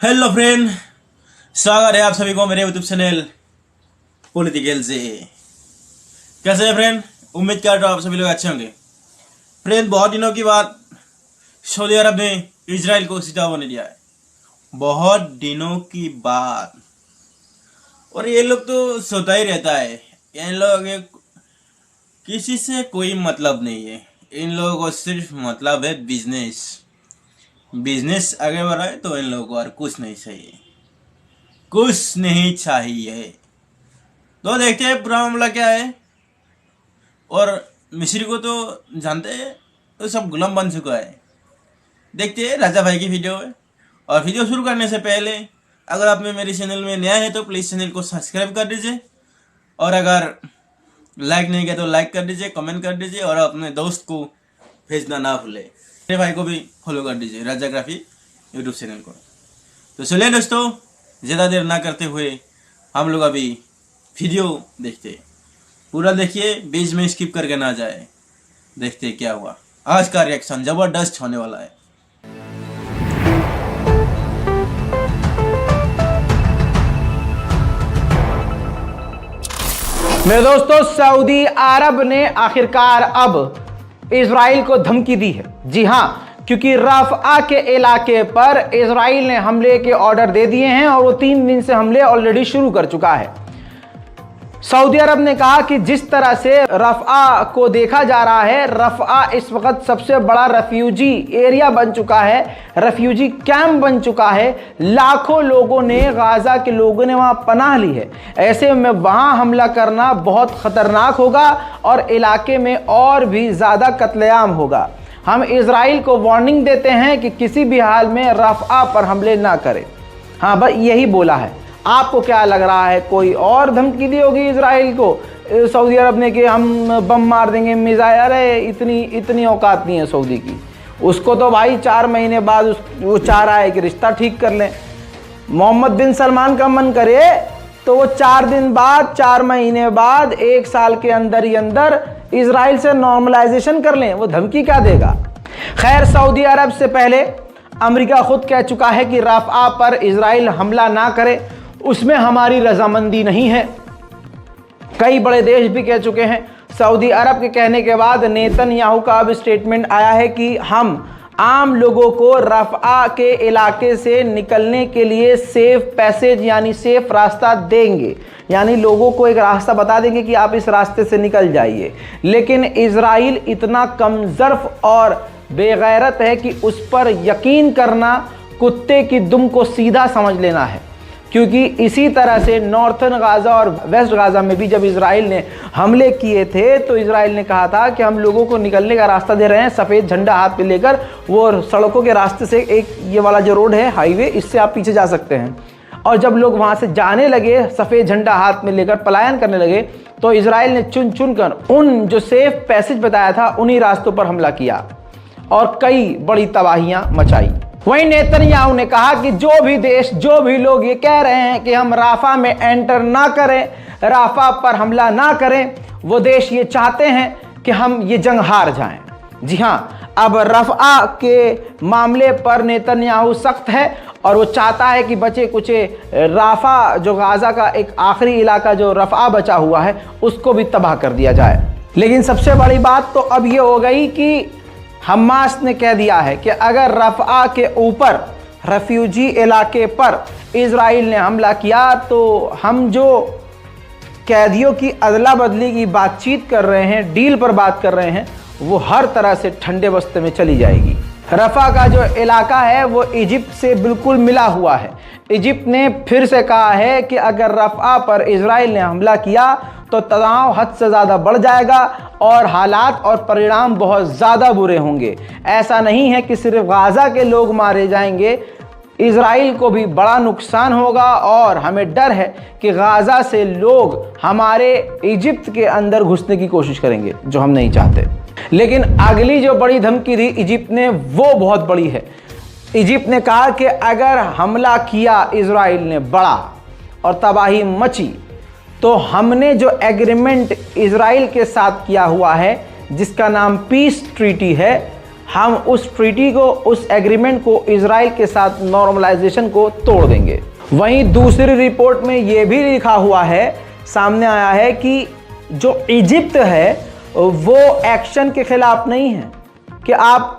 Hello friend, स्वागत है आप सभी को मेरे यूट्यूब चैनल पॉलिटिकल से। कैसे हैं फ्रेंड? उम्मीद करता हूँ आप सभी लोग अच्छे होंगे। फ्रेंड, बहुत दिनों की बाद सऊदी अरब ने इजराइल को सीधा होने दिया है, बहुत दिनों की बात। और ये लोग तो सोता ही रहता है, इन लोगों के किसी से कोई मतलब नहीं है। इन लोगों को सिर्फ मतलब है बिजनेस आगे बढ़ा है तो इन लोगों को और कुछ नहीं चाहिए, कुछ नहीं चाहिए। तो देखते हैं पूरा मामला क्या है। और मिस्री को तो जानते हैं, तो सब गुलाम बन चुका है। देखते हैं राजा भाई की वीडियो है। और वीडियो शुरू करने से पहले अगर आप मेरे चैनल में नया है तो प्लीज़ चैनल को सब्सक्राइब कर दीजिए, और अगर लाइक नहीं किया तो लाइक कर दीजिए, कमेंट कर दीजिए, और अपने दोस्त को भेजना ना भूले। मेरे भाई को भी फॉलो कर दीजिए, राजाग्राफी यूट्यूब चैनल को। तो चलिए दोस्तों, ज़्यादा देर ना करते हुए हम लोग अभी वीडियो देखते हैं। पूरा देखिए, बीच में स्किप करके ना जाए। देखते हैं क्या हुआ। आज का रिएक्शन जबरदस्त होने वाला है। मेरे दोस्तों, सऊदी अरब ने आखिरकार अब इजराइल को धमकी दी है। जी हां, क्योंकि रफ़ा के इलाके पर इजराइल ने हमले के ऑर्डर दे दिए हैं और वो 3 दिन से हमले ऑलरेडी शुरू कर चुका है। सऊदी अरब ने कहा कि जिस तरह से रफ़ा को देखा जा रहा है, रफ़ा इस वक्त सबसे बड़ा रेफ्यूजी एरिया बन चुका है, रेफ्यूजी कैंप बन चुका है। लाखों लोगों ने, गाज़ा के लोगों ने वहां पनाह ली है। ऐसे में वहां हमला करना बहुत ख़तरनाक होगा और इलाके में और भी ज़्यादा कत्लेआम होगा। हम इजराइल को वार्निंग देते हैं कि किसी भी हाल में रफ़ा पर हमले ना करें। हाँ, बस यही बोला है। आपको क्या लग रहा है, कोई और धमकी दी होगी इजराइल को सऊदी अरब ने कि हम बम मार देंगे, मिसाइल? अरे इतनी औकात नहीं है सऊदी की। उसको तो भाई 4 महीने बाद वो चाह रहा है कि रिश्ता ठीक कर लें। मोहम्मद बिन सलमान का मन करे तो वो 4 दिन बाद, 4 महीने बाद, 1 साल के अंदर ही अंदर इजराइल से नॉर्मलाइजेशन कर लें। वो धमकी क्या देगा? खैर, सऊदी अरब से पहले अमेरिका खुद कह चुका है कि रफ़ा पर इजराइल हमला ना करे, उसमें हमारी रजामंदी नहीं है। कई बड़े देश भी कह चुके हैं। सऊदी अरब के कहने के बाद नेतन्याहू का अब स्टेटमेंट आया है कि हम आम लोगों को रफ़ा के इलाके से निकलने के लिए सेफ पैसेज यानी सेफ रास्ता देंगे, यानी लोगों को एक रास्ता बता देंगे कि आप इस रास्ते से निकल जाइए। लेकिन इजराइल इतना कमज़र्फ और बेगैरत है कि उस पर यकीन करना कुत्ते की दुम को सीधा समझ लेना है। क्योंकि इसी तरह से नॉर्थन गाज़ा और वेस्ट गाज़ा में भी जब इजराइल ने हमले किए थे तो इजराइल ने कहा था कि हम लोगों को निकलने का रास्ता दे रहे हैं, सफ़ेद झंडा हाथ में लेकर। वो सड़कों के रास्ते से, एक ये वाला जो रोड है, हाईवे, इससे आप पीछे जा सकते हैं। और जब लोग वहाँ से जाने लगे, सफ़ेद झंडा हाथ में लेकर पलायन करने लगे, तो इजराइल ने चुन चुन कर उन जो सेफ पैसेज बताया था उन्हीं रास्तों पर हमला किया और कई बड़ी तबाहियाँ मचाई। वहीं नेतन्याहू ने कहा कि जो भी देश, जो भी लोग ये कह रहे हैं कि हम राफा में एंटर ना करें, राफा पर हमला ना करें, वो देश ये चाहते हैं कि हम ये जंग हार जाएं। जी हाँ, अब रफ़ा के मामले पर नेतन्याहू सख्त है और वो चाहता है कि बचे कुचे राफा, जो गाज़ा का एक आखिरी इलाका जो रफ़ा बचा हुआ है, उसको भी तबाह कर दिया जाए। लेकिन सबसे बड़ी बात तो अब ये हो गई कि हमास ने कह दिया है कि अगर रफ़ा के ऊपर रेफ्यूजी इलाके पर इजराइल ने हमला किया तो हम जो कैदियों की अदला बदली की बातचीत कर रहे हैं, डील पर बात कर रहे हैं, वो हर तरह से ठंडे बस्ते में चली जाएगी। रफ़ा का जो इलाका है वो इजिप्ट से बिल्कुल मिला हुआ है। इजिप्ट ने फिर से कहा है कि अगर रफ़ा पर इजराइल ने हमला किया तो तनाव हद से ज़्यादा बढ़ जाएगा और हालात और परिणाम बहुत ज़्यादा बुरे होंगे। ऐसा नहीं है कि सिर्फ गाज़ा के लोग मारे जाएंगे, इजराइल को भी बड़ा नुकसान होगा और हमें डर है कि गाज़ा से लोग हमारे इजिप्ट के अंदर घुसने की कोशिश करेंगे, जो हम नहीं चाहते। लेकिन अगली जो बड़ी धमकी दी इजिप्ट ने, वो बहुत बड़ी है। इजिप्ट ने कहा कि अगर हमला किया इजराइल ने बड़ा और तबाही मची, तो हमने जो एग्रीमेंट इजराइल के साथ किया हुआ है, जिसका नाम पीस ट्रीटी है, हम उस ट्रीटी को, उस एग्रीमेंट को, इजराइल के साथ नॉर्मलाइजेशन को तोड़ देंगे। वहीं दूसरी रिपोर्ट में यह भी लिखा हुआ है, सामने आया है कि जो इजिप्ट है वो एक्शन के खिलाफ नहीं है कि आप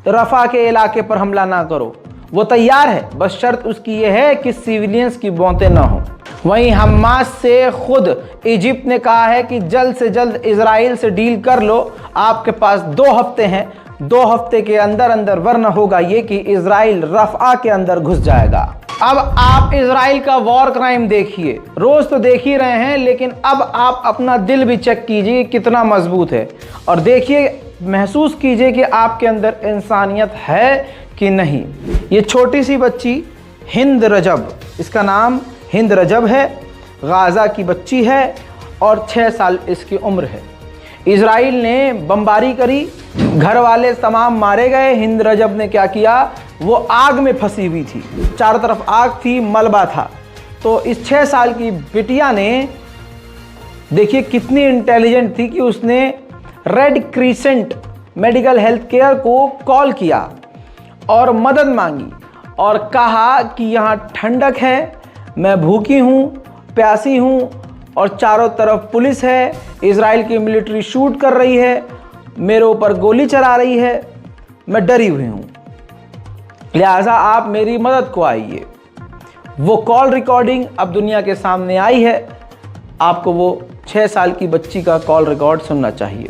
रफा के इलाके पर हमला ना करो, वो तैयार है, बस शर्त उसकी ये है कि सिविलियंस की मौतें ना हो। वहीं हमास से खुद इजिप्ट ने कहा है कि जल्द से जल्द इजराइल से डील कर लो, आपके पास 2 हफ्ते हैं, 2 हफ्ते के अंदर अंदर, वरना होगा ये कि इजराइल रफा के अंदर घुस जाएगा। अब आप इजराइल का वॉर क्राइम देखिए, रोज तो देख ही रहे हैं, लेकिन अब आप अपना दिल भी चेक कीजिए कितना मजबूत है, और देखिए, महसूस कीजिए कि आपके अंदर इंसानियत है कि नहीं। ये छोटी सी बच्ची हिंद रजब, इसका नाम हिंद रजब है, गाज़ा की बच्ची है और 6 साल इसकी उम्र है। इजराइल ने बमबारी करी, घर वाले तमाम मारे गए। हिंद रजब ने क्या किया, वो आग में फंसी हुई थी, चारों तरफ आग थी, मलबा था। तो इस 6 साल की बिटिया ने, देखिए कितनी इंटेलिजेंट थी कि उसने red crescent medical health care को कॉल किया और मदद मांगी और कहा कि यहाँ ठंडक है, मैं भूखी हूँ, प्यासी हूँ और चारों तरफ पुलिस है, इजराइल की मिलिट्री शूट कर रही है, मेरे ऊपर गोली चला रही है, मैं डरी हुई हूँ, लिहाजा आप मेरी मदद को आइए। वो कॉल रिकॉर्डिंग अब दुनिया के सामने आई है, आपको वो 6 साल की बच्ची का कॉल रिकॉर्ड सुनना चाहिए।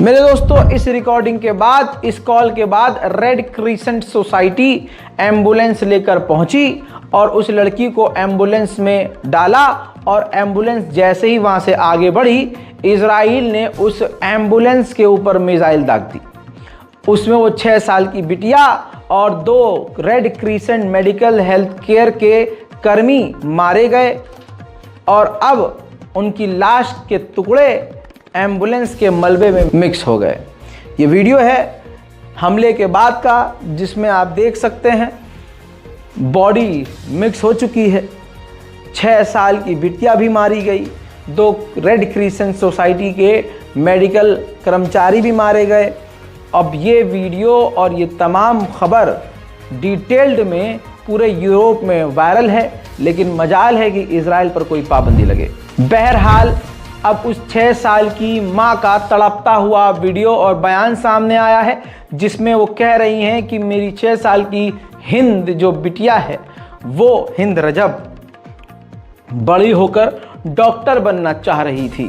मेरे दोस्तों, इस रिकॉर्डिंग के बाद, इस कॉल के बाद रेड क्रिसेंट सोसाइटी एम्बुलेंस लेकर पहुंची और उस लड़की को एम्बुलेंस में डाला, और एम्बुलेंस जैसे ही वहां से आगे बढ़ी, इजराइल ने उस एम्बुलेंस के ऊपर मिसाइल दाग दी। उसमें वो 6 साल की बिटिया और 2 red crescent medical health care के कर्मी मारे गए और अब उनकी लाश के टुकड़े एम्बुलेंस के मलबे में मिक्स हो गए। ये वीडियो है हमले के बाद का, जिसमें आप देख सकते हैं बॉडी मिक्स हो चुकी है, 6 साल की बिटिया भी मारी गई, 2 रेड क्रिसेंट सोसाइटी के मेडिकल कर्मचारी भी मारे गए। अब ये वीडियो और ये तमाम खबर डिटेल्ड में पूरे यूरोप में वायरल है, लेकिन मजाल है कि इजराइल पर कोई पाबंदी लगे। बहरहाल अब उस 6 साल की मां का तड़पता हुआ वीडियो और बयान सामने आया है, जिसमें वो कह रही हैं कि मेरी 6 साल की हिंद जो बिटिया है, वो हिंद रजब, बड़ी होकर डॉक्टर बनना चाह रही थी।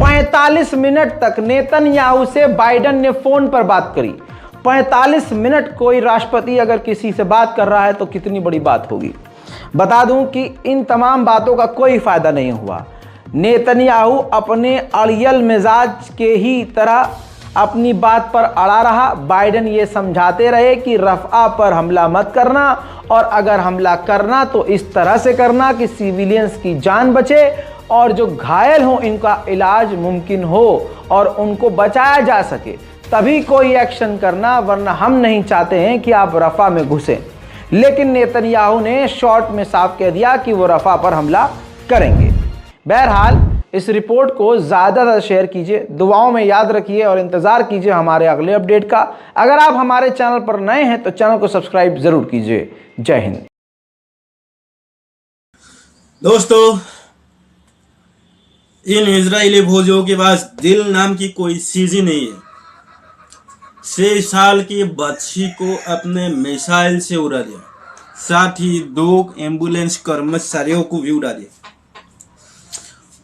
45 मिनट तक नेतन्याहू से बाइडेन ने फोन पर बात करी। 45 मिनट कोई राष्ट्रपति अगर किसी से बात कर रहा है तो कितनी बड़ी बात होगी। बता दूं कि इन तमाम बातों का कोई फायदा नहीं हुआ। नेतन्याहू अपने अड़ियल मिजाज के ही तरह अपनी बात पर अड़ा रहा। बाइडेन ये समझाते रहे कि रफ़ा पर हमला मत करना, और अगर हमला करना तो इस तरह से करना कि सिविलियंस की जान बचे और जो घायल हो इनका इलाज मुमकिन हो और उनको बचाया जा सके, तभी कोई एक्शन करना, वरना हम नहीं चाहते हैं कि आप रफ़ा में घुसें। लेकिन नेतन्याहू ने शॉर्ट में साफ कह दिया कि वो रफा पर हमला करेंगे। बहरहाल इस रिपोर्ट को ज़्यादा शेयर कीजिए, दुआओं में याद रखिए और इंतज़ार कीजिए हमारे अगले अपडेट का। अगर आप हमारे चैनल पर नए हैं तो चैनल को सब्सक्राइब ज़रूर कीजिए। जय हिंद। दोस्तों, इन इजरायली फौजियों के पास दिल नाम की कोई चीज ही नहीं है। 6 साल की बच्ची को अपने मिसाइल से उड़ा दिया, साथ ही 2 एम्बुलेंस कर्मचारियों को भी उड़ा दिया।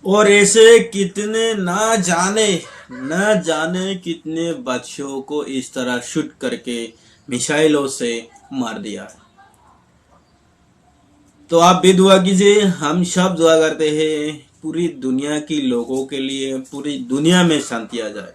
और ऐसे कितने ना जाने कितने बच्चों को इस तरह शूट करके मिसाइलों से मार दिया। तो आप भी दुआ कीजिए, हम सब दुआ करते हैं पूरी दुनिया की लोगों के लिए, पूरी दुनिया में शांति आ जाए।